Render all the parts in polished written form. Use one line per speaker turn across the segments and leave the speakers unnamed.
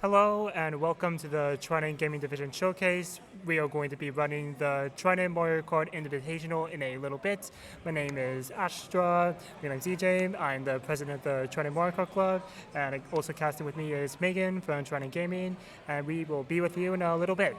Hello and welcome to the Triton Gaming Division Showcase. We are going to be running the Triton Mario Kart Invitational in a little bit. My name is Astra. My name is EJ. I'm the president of the Triton Mario Kart Club, and also casting with me is Megan from Triton Gaming, and we will be with you in a little bit.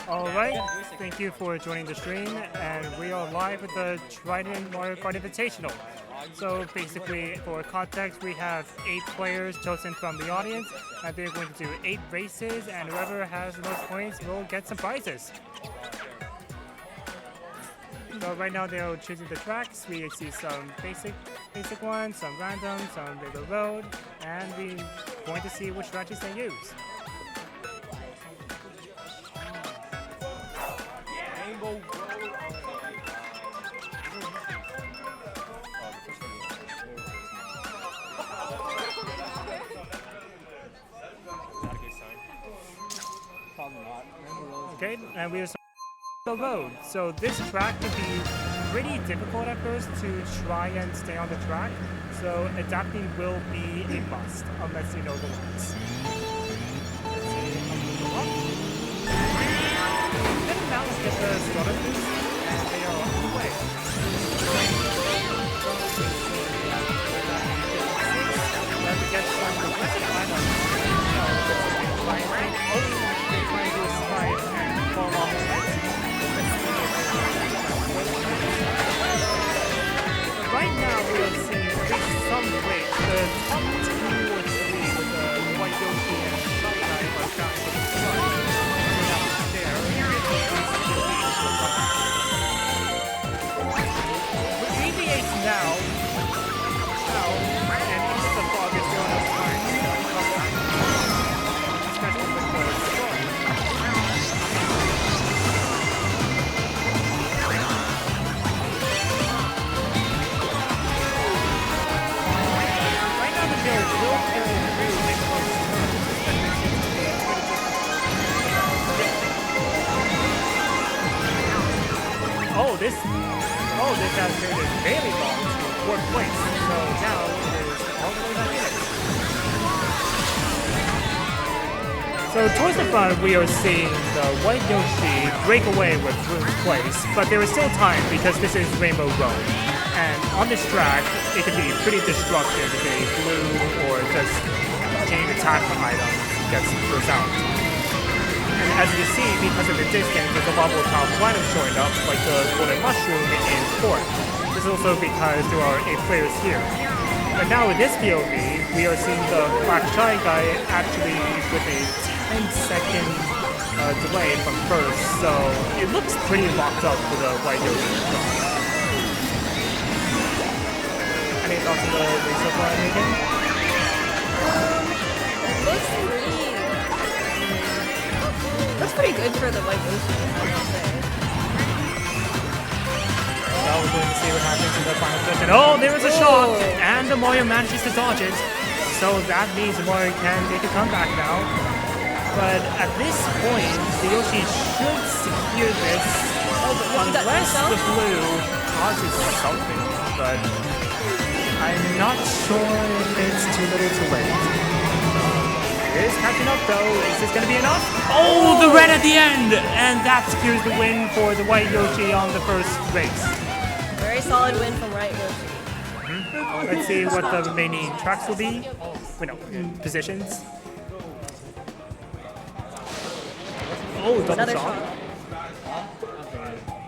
Alright, thank you for joining the stream, and we are live with the Triton Mario Kart Invitational. So basically, for context, we have 8 players chosen from the audience, and they're going to do 8 races, and whoever has the most points will get some prizes. So right now they're choosing the tracks. We see some basic ones, some random, some bigger road, and we're going to see which strategies they use. Okay, and we are the road. So this track can be pretty difficult at first to try and stay on the track. So adapting will be a must unless you know the lines. And now let's get the starter boost, and they are on the way. Let me get some items. They're trying to do a slide and fall off the edge. Right now we are seeing at least some breaks. The top 2 or 3 with the white Yoshi and Shy are down to the front. There. With EV8 now, and into the fog is going up time. Especially with the storm. This has turned a very long to 4th place, so now it is all the way back in. So towards the front, we are seeing the white Yoshi break away with 1st place, but there is still time because this is Rainbow Road. And on this track, it can be pretty destructive if a blue or just chain attack item gets goes out. And as you see, because of the distance, there's a lot more powerful items showing up, like the golden mushroom in 4th. This is also because there are 8 players here. But now with this POV, we are seeing the Black Shy guy actually with a 10-second delay from 1st, so it looks pretty locked up for the white Yoshi. Any thoughts on the race so far, Megan?
Looks pretty. That's pretty good for the white Yoshi, I would say.
Well, we're going to see what happens in the final position. Oh, there is a shot, and the Mario manages to dodge it. So that means the Mario can make a comeback now. But at this point, the Yoshi should secure this, unless the blue causes something. But I'm not sure if it's too little too late. It is catching up though. Is this going to be enough? Oh, the red at the end! And that secures the win for the white Yoshi on the 1st race.
Very solid win from white Yoshi.
Let's see what the remaining tracks will be. Wait, no, positions. Oh, double
Another
shot.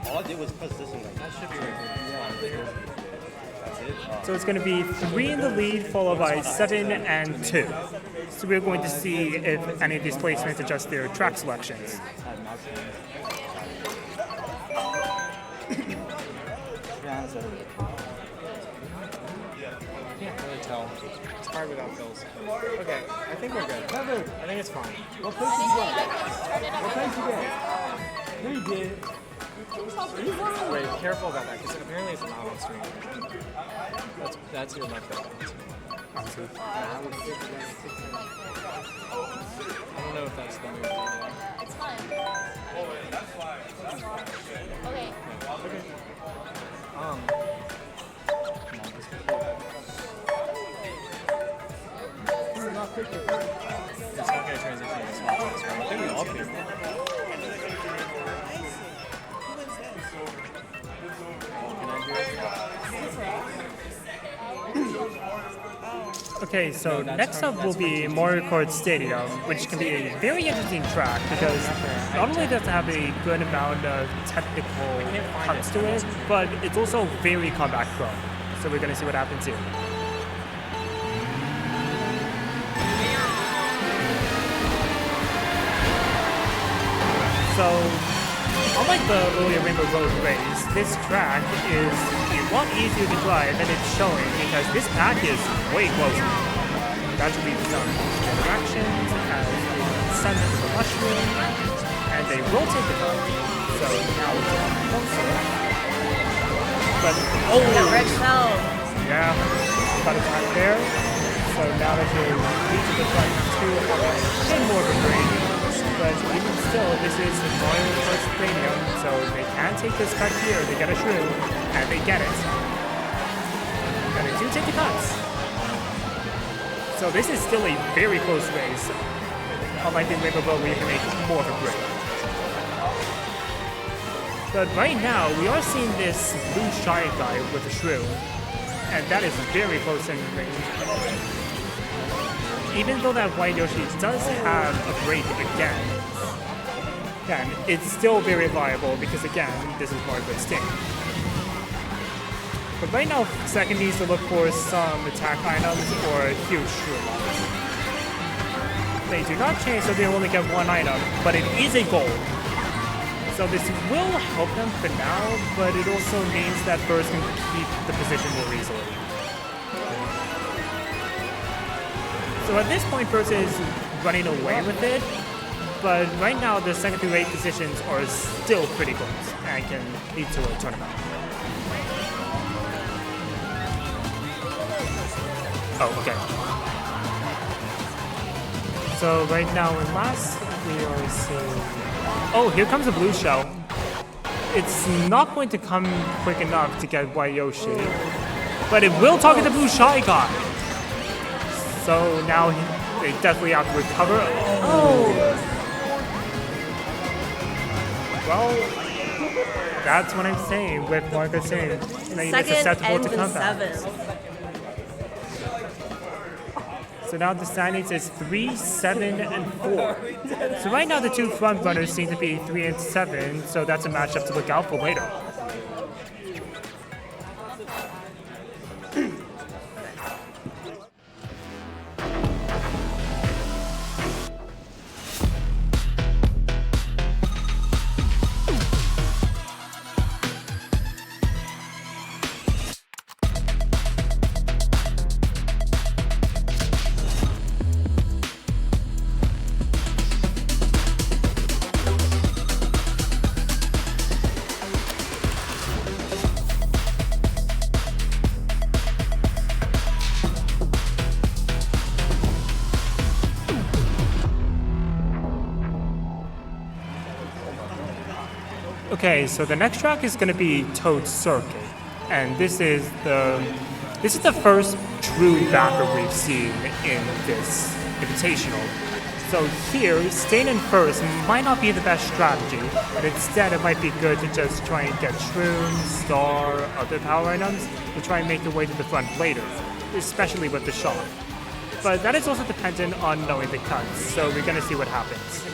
All I did was press this one. That should be right here. That's it.
So it's going to be 3 in the lead, followed by 7 and 2. So we're going to see if any of these placements adjust their track selections.
Can't really tell. It's hard without bills. Okay, I think we're good. I think it's fine.
What place did you get? What place did you get? You did.
Wait, careful about that, because apparently it's not on stream. That's your microphone. I don't know if that's the move.
It's fine. Okay.
It's not going to transition to small choice, right? I think we all can. Can I do it?
Okay, so next up will be Mario Kart Stadium, which can be a very interesting track because not only does it have a good amount of technical cuts to it, but it's also very combat prone. So we're going to see what happens here. So, unlike the earlier Rainbow Road race, this track is a lot easier to drive than it's showing because this pack is way closer. That should be some interactions as they send it to the mushroom, and they will take it up. So now it's a lot closer. But,
Got Rex fell.
yeah, got a time there. So now that you're reaching the front two, have a more of a break. But even still, this is the Mario Kart Stadium, so they can take this cut here, they get a shroom, and they get it. And they do take the cuts. So this is still a very close race, unlike the Rainbow Road where you can make more of a break. But right now, we are seeing this blue shy guy with a shroom, and that is very close in range. Even though that white Yoshi does have a break again, it's still very reliable because again, this is Mario Kart Stadium. But right now, second needs to look for some attack items or huge shroom items. They do not change, so they only get one item, but it is a goal. So this will help them for now, but it also means that first can keep the position more easily. So at this point, First is running away with it, but right now the second through 8 positions are still pretty close and can lead to a tournament. Oh, okay. So right now in last, we are seeing... Oh, here comes a blue shell. It's not going to come quick enough to get White Yoshi, but it will target the blue shy guy. So now they definitely have to recover. Oh! Well, that's what I'm saying with Marco saying. It's susceptible to comeback. So now the standings is 3, 7, and 4. So right now the two front runners seem to be 3 and 7, so that's a matchup to look out for later. Okay, so the next track is going to be Toad Circuit, and this is the first true backer we've seen in this invitational. So here, staying in first might not be the best strategy, but instead it might be good to just try and get shrooms, star, other power items to try and make their way to the front later, especially with the shot. But that is also dependent on knowing the cuts, so we're going to see what happens.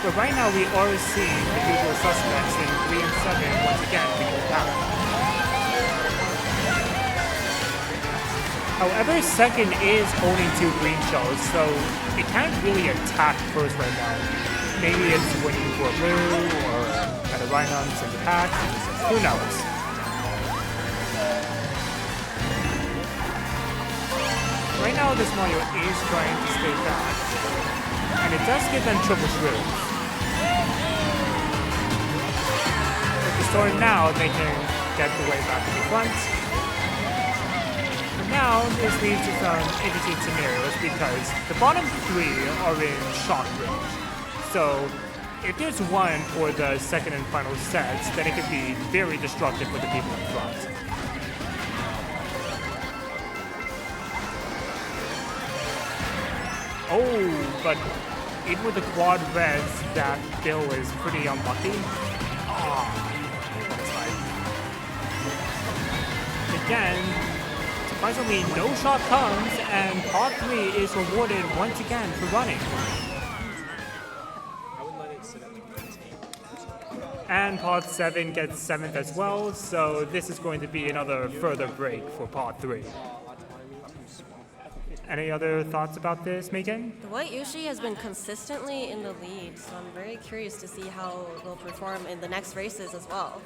But right now we are seeing the usual suspects in 3 and 7 once again being attacked. However, second is holding 2 green shells, so it can't really attack first right now. Maybe it's waiting for a blue or at a rhinoms in the pack. Who knows? Right now this Mario is trying to stay back, and it does give them triple shrooms. So now they can get the way back to the front. But now this leads to some interesting scenarios because the bottom 3 are in shock range. So if there's one for the second and final sets, then it could be very destructive for the people in front. Oh, but even with the quad reds, that Bill is pretty unlucky. Again, surprisingly, no shot comes, and Pod 3 is rewarded once again for running.
I would let it sit at like 13.
And Pod 7 gets 7th as well, so this is going to be another further break for Pod 3. Any other thoughts about this, Megan?
The white Yoshi has been consistently in the lead, so I'm very curious to see how it will perform in the next races as well.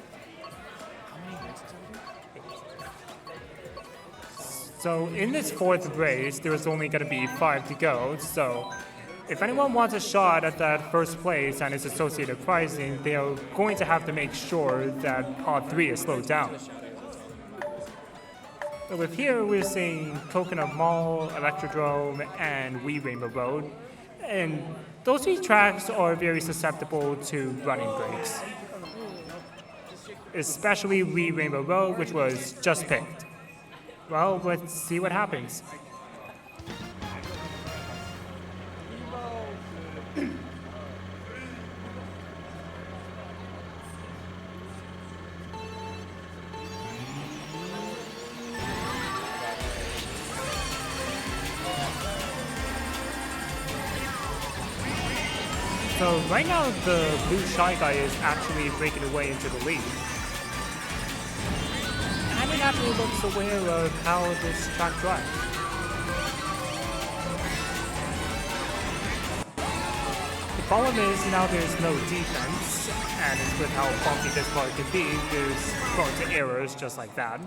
So in this 4th race, there's only going to be 5 to go, so if anyone wants a shot at that first place and its associated pricing, they are going to have to make sure that Pod 3 is slowed down. So with here, we're seeing Coconut Mall, Electrodrome, and Wii Rainbow Road, and those 3 tracks are very susceptible to running breaks, especially Wii Rainbow Road, which was just picked. Well, let's see what happens. So right now, the blue Shy Guy is actually breaking away into the lead. And it actually looks aware of how this track drives. The problem is now there's no defense, and it's with how bumpy this car can be, there's prone to errors just like that.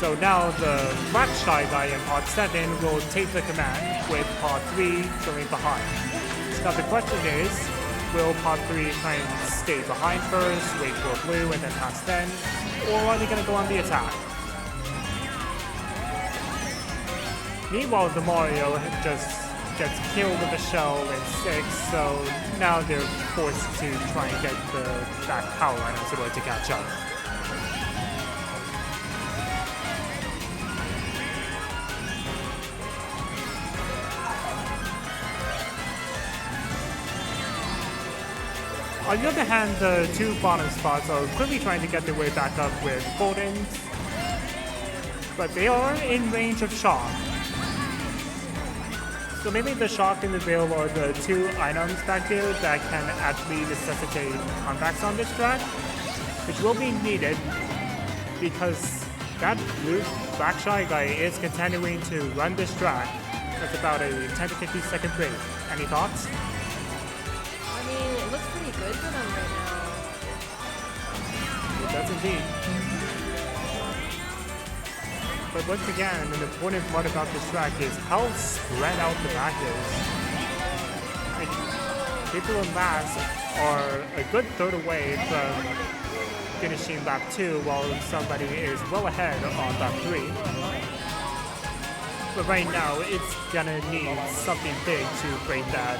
So now the Black Shy Guy in Pod 7 will take the command with Pod 3 trailing behind. So now the question is, will Pod 3 try and stay behind first, wait for a blue and then pass them, or are they going to go on the attack? Meanwhile, the Mario just gets killed with a shell in 6, so now they're forced to try and get the back power line in order to catch up. On the other hand, the 2 bottom spots are quickly trying to get their way back up with Goldens, but they are in range of shock. So maybe the shock and the veil are the 2 items back there that can actually necessitate comebacks on this track, which will be needed because that blue Black Shy Guy is continuing to run this track. That's about a 10 to 15 second break. Any thoughts?
I mean, it looks pretty good for them right now.
It does indeed. But once again, an important part about this track is how spread out the back is. Like, people in last are a good third away from finishing lap 2 while somebody is well ahead on lap 3. But right now, it's gonna need something big to break that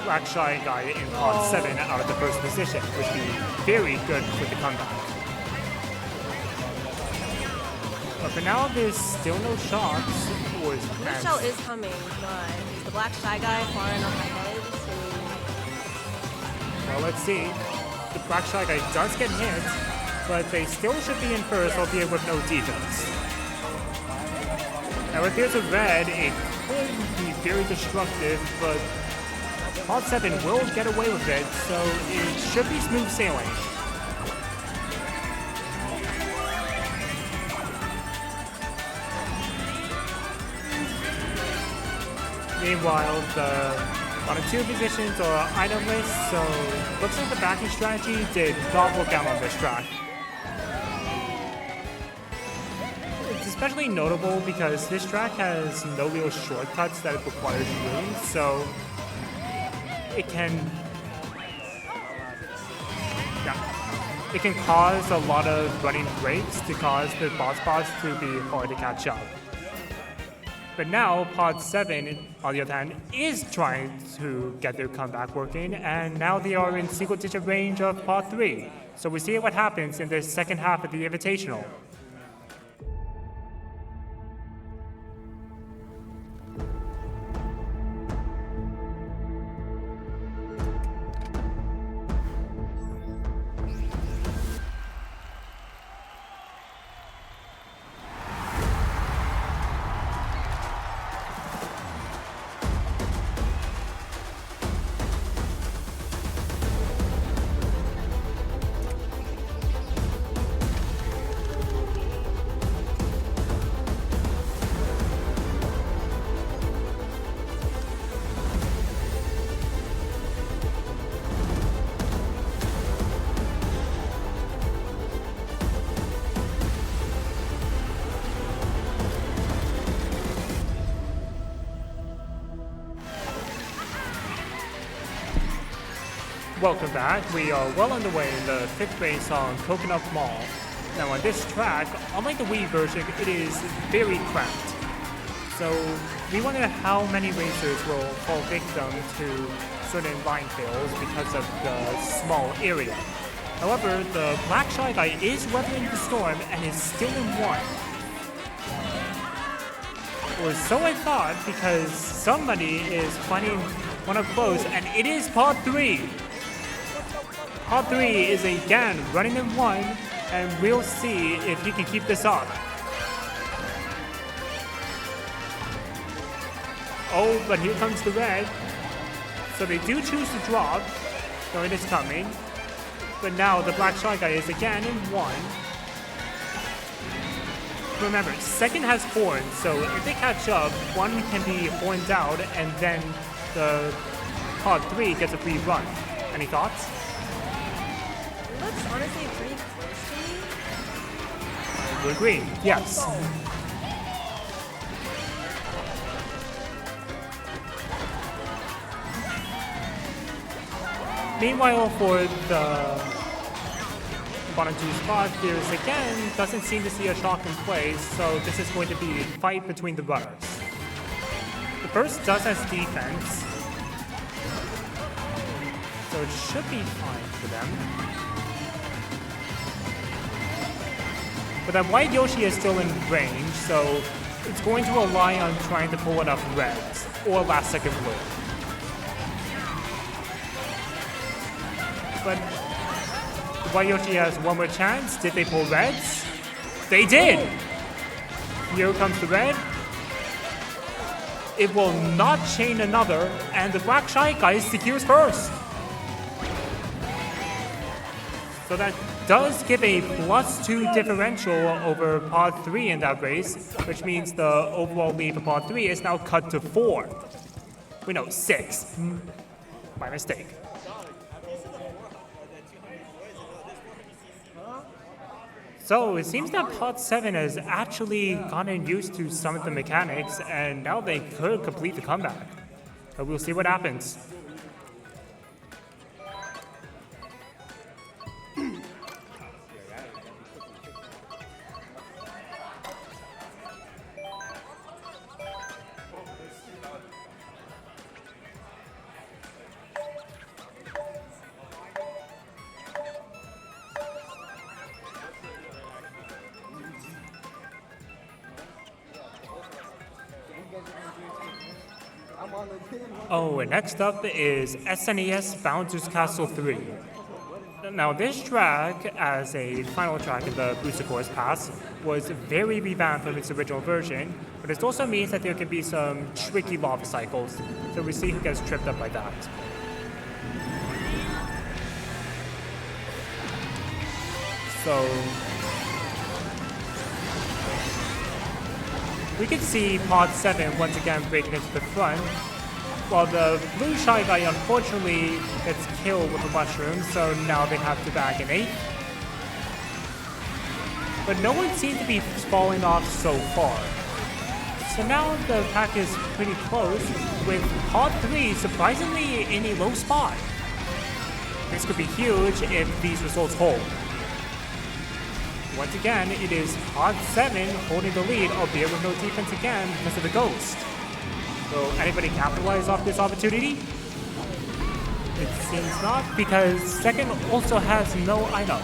Black Shy Guy in Pod 7 out of the first position, which would be very good for the comeback. But for now, there's still no shots.
Blue shell is coming, but is the Black Shy Guy far enough ahead to...
Well, let's see. The Black Shy Guy does get hit, but they still should be in first, albeit with no defense. Now, if there's a red, it could be very destructive, but Pod 7 will get away with it, so it should be smooth sailing. Meanwhile, the bottom 2 positions are itemless, so looks like the backing strategy did not work out on this track. It's especially notable because this track has no real shortcuts that it requires room, so it can cause a lot of running breaks to cause the boss spots to be hard to catch up. But now, Pod 7, on the other hand, is trying to get their comeback working, and now they are in single-digit range of Pod 3. So we see what happens in the second half of the Invitational. Welcome back. We are well underway in the 5th race on Coconut Mall. Now on this track, unlike the Wii version, it is very cramped. So we wonder how many racers will fall victim to certain line fails because of the small area. However, the Black Shy Guy is weathering the storm and is still in 1. Or so I thought, because somebody is finding one up close, and it is Pod 3. Pod 3 is again running in 1, and we'll see if he can keep this up. Oh, but here comes the red. So they do choose to drop, so it is coming. But now the Black Shy Guy is again in 1. Remember, second has horns, so if they catch up, 1 can be horned out, and then the Pod 3 gets a free run. Any thoughts?
It looks honestly pretty close to me.
I would agree, yes. Meanwhile, for the bottom 2 spot, there's again doesn't seem to see a shock in place, so this is going to be a fight between the runners. The first does has defense, so it should be fine for them. But that white Yoshi is still in range, so it's going to rely on trying to pull enough reds or last second blue. But the white Yoshi has one more chance. Did they pull reds? They did! Here comes the red. It will not chain another, and the Black Shy Guy secures first. So that does give a +2 differential over Pod 3 in that race, which means the overall lead for Pod 3 is now cut to 4. Wait, no, 6. My mistake. So it seems that Pod 7 has actually gotten used to some of the mechanics, and now they could complete the comeback. But we'll see what happens. Oh, and next up is SNES Bouncer's Castle 3. Now this track, as a final track in the Booster Course Pass, was very revamped from its original version, but it also means that there can be some tricky lava cycles, so we see who gets tripped up by that. So we can see Pod 7 once again breaking into the front, while the blue Shy Guy unfortunately gets killed with a mushroom, so now they have to back in 8th. But no one seems to be falling off so far. So now the pack is pretty close, with Pod 3 surprisingly in a low spot. This could be huge if these results hold. Once again, it is Pod 7 holding the lead, albeit with no defense again because of the ghost. Will anybody capitalize off this opportunity? It seems not, because second also has no item,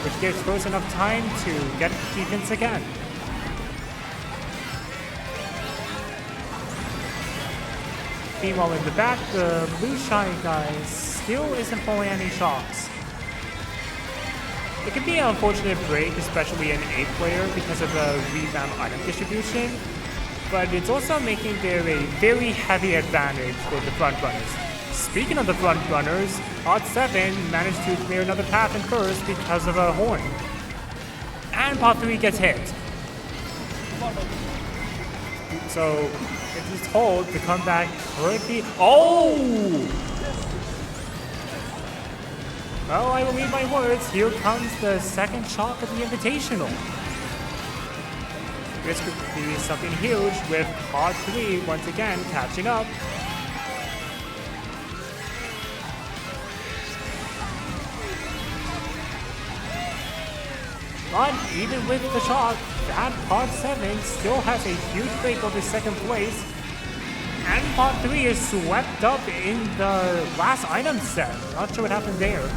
which gives first enough time to get defense again. Meanwhile in the back, the blue Shy Guy still isn't pulling any shots. It can be an unfortunate break, especially in 8th player, because of the revamped item distribution, but it's also making there a very heavy advantage for the front runners. Speaking of the front runners, Pod 7 managed to clear another path in first because of a horn. And Pod 3 gets hit. So, if he's told, the comeback could be... Oh! Well, I will read my words. Here comes the second shock of the Invitational. This could be something huge with Pod 3 once again catching up. But even with the shock, that Pod 7 still has a huge break over second place. And Pod 3 is swept up in the last item set. Not sure what happened there.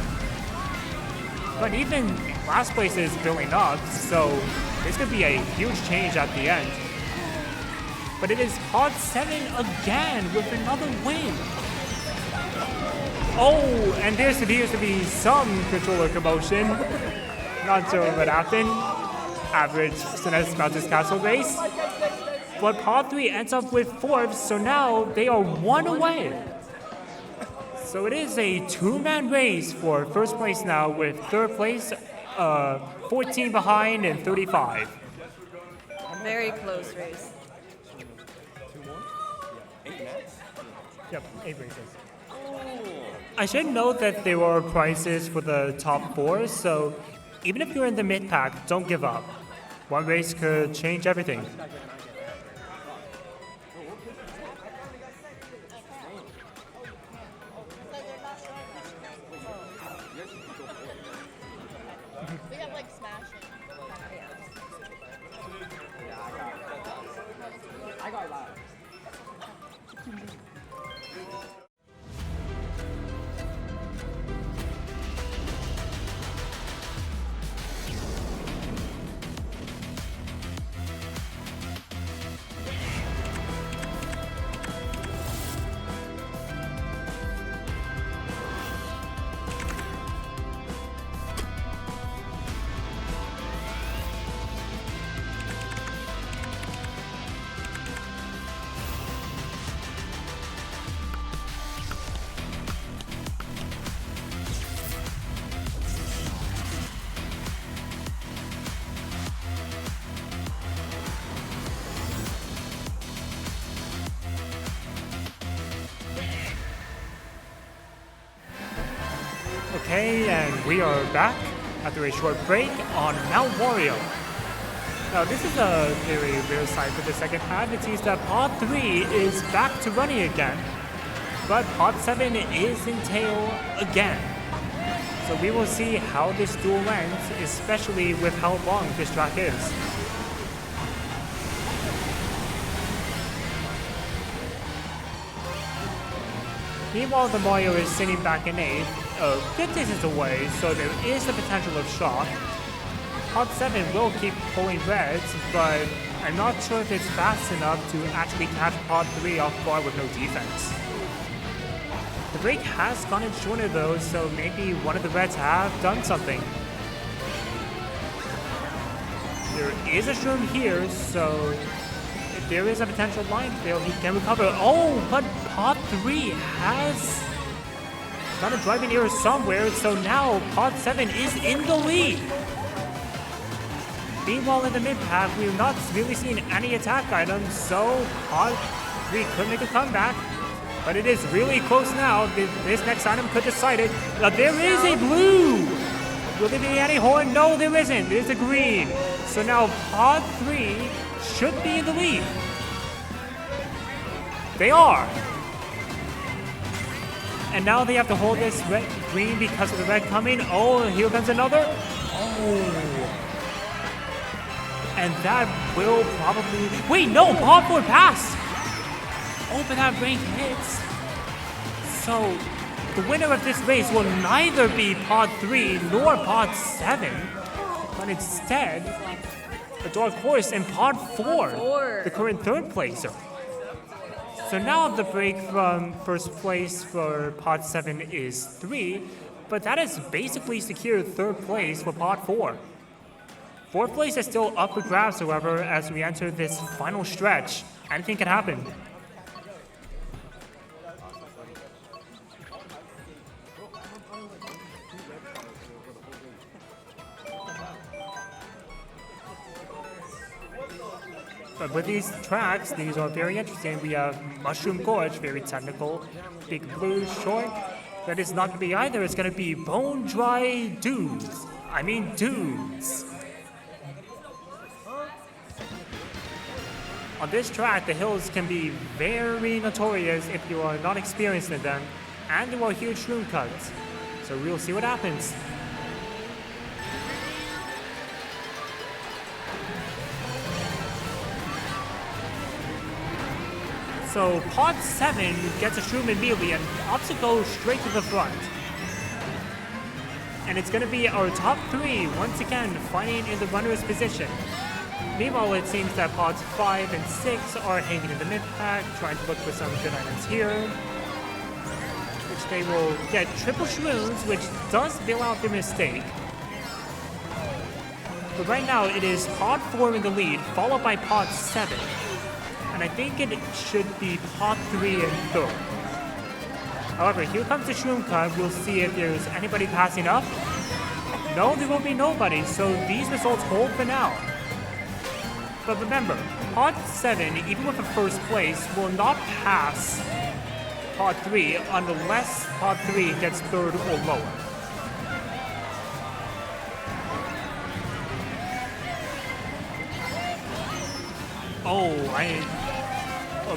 But even last place is building up, so this could be a huge change at the end. But it is Pod 7 again with another win. Oh, and there appears to be some controller commotion. Not sure what happened. Average Sinus Mountain's Castle race. But Pod 3 ends up with 4th, so now they are 1 away. So it is a 2-man race for first place now, with third place 14 behind and 35.
Very close race.
Yep, 8 races. I should note that there are prizes for the top 4, so even if you're in the mid-pack, don't give up. One race could change everything.
We have like smashing.
I got live.
Okay, and we are back after a short break on Mount Wario. Now, this is a very rare sight for the second half. It seems that Pod 3 is back to running again, but Pod 7 is in tail again. So we will see how this duel ends, especially with how long this track is. Meanwhile, the Mario is sitting back in 8th, a good distance away, so there is the potential of shock. Pod 7 will keep pulling reds, but I'm not sure if it's fast enough to actually catch Pod 3 off guard with no defense. The break has gotten shorter though, so maybe one of the reds have done something. There is a shroom here, so if there is a potential line fail, he can recover. Oh, but Pod 3 has got a driving error somewhere, so now Pod 7 is in the lead. Meanwhile, in the mid-pack, we're not really seeing any attack items, so Pod 3 could make a comeback. But it is really close now. This next item could decide it. Now, there is a blue! Will there be any horn? No, there isn't. There's a green. So now Pod 3 should be in the lead. They are. And now they have to hold this red, green because of the red coming. Oh, here comes another. Oh. And that will probably... Wait, no, Pod 4 passed. Oh, but that rank hits. So the winner of this race will neither be Pod 3 nor Pod 7, but instead a dark horse in Pod 4, the current third placer. So now the break from first place for Pod 7 is 3, but that has basically secured third place for Pod 4. Fourth place is still up for grabs, however, as we enter this final stretch. Anything can happen. But with these tracks, these are very interesting. We have Mushroom Gorge, very technical. Big Blue, short. That is not going to be either. It's going to be Bone Dry Dudes. Dudes. On this track, the hills can be very notorious if you are not experienced in them, and there are huge shroom cuts. So we'll see what happens. So Pod 7 gets a shroom immediately and opts to go straight to the front. And it's going to be our top 3 once again fighting in the runner's position. Meanwhile, it seems that Pods 5 and 6 are hanging in the mid-pack, trying to look for some good items here. Which they will get triple shrooms, which does bail out their mistake. But right now, it is Pod 4 in the lead, followed by Pod 7. And I think it should be Pod 3 and 3rd. However, here comes the shroom cut. We'll see if there's anybody passing up. No, there will be nobody, so these results hold for now. But remember, Pod 7, even with a first place, will not pass Pod 3 unless Pod 3 gets 3rd or lower.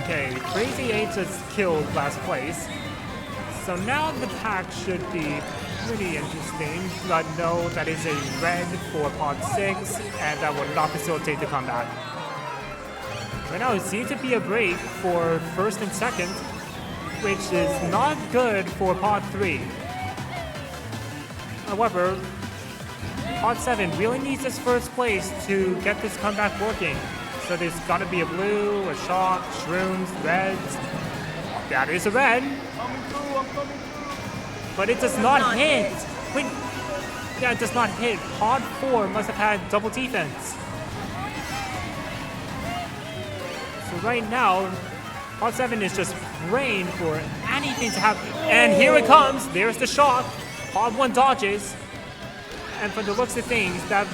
Okay, Crazy 8 just killed last place. So now the pack should be pretty interesting, but no, that is a red for Pod 6, and that will not facilitate the comeback. Right now, it seems to be a break for 1st and 2nd, which is not good for Pod 3. However, Pod 7 really needs this first place to get this comeback working. So there's gotta be a blue, a shock, shrooms, reds. That is a red. But it does not hit. Wait, yeah, it does not hit. Pod 4 must have had double defense. So right now, Pod 7 is just praying for anything to happen. And here it comes. There's the shock. Pod 1 dodges. And from the looks of things, that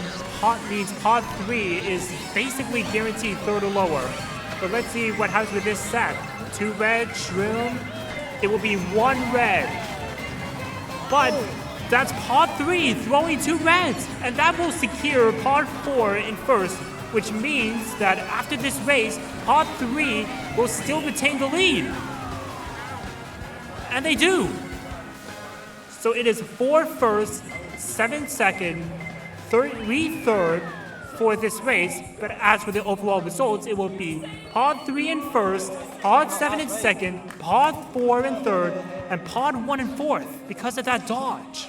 means Pod 3 is basically guaranteed 3rd or lower. But let's see what happens with this set. 2 red, shroom. It will be 1 red. But that's Pod 3 throwing 2 reds. And that will secure Pod 4 in 1st, which means that after this race, Pod 3 will still retain the lead. And they do. So it is 4 first, 7 second, 3 third for this race, but as for the overall results, it will be Pod 3 in 1st, Pod 7 in 2nd, Pod 4 in 3rd, and Pod 1 in 4th because of that dodge.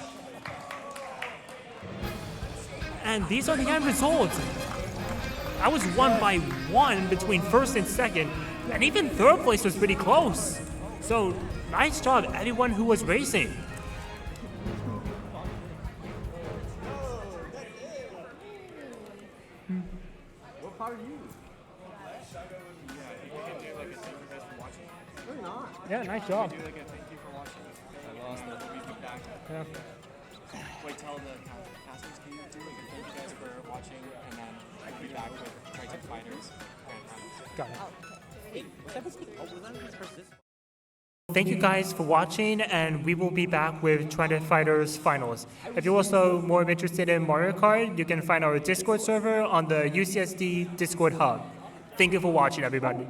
And these are the end results. I was won by 1 between 1st and 2nd, and even 3rd place was pretty close. So nice job, everyone who was racing.
What part are you? We're not.
Yeah, nice job.
Do like a thank you for watching. I lost that. We'll be back.
Yeah.
Wait, tell the casters, can you do like a thank you guys for watching, and then I'll be back with Triton Fighters Grand Finals.
Got it.
Hey, was that supposed to
Thank you guys for watching, and we will be back with Triton Fighters Finals. If you're also more interested in Mario Kart, you can find our Discord server on the UCSD Discord hub. Thank you for watching, everybody.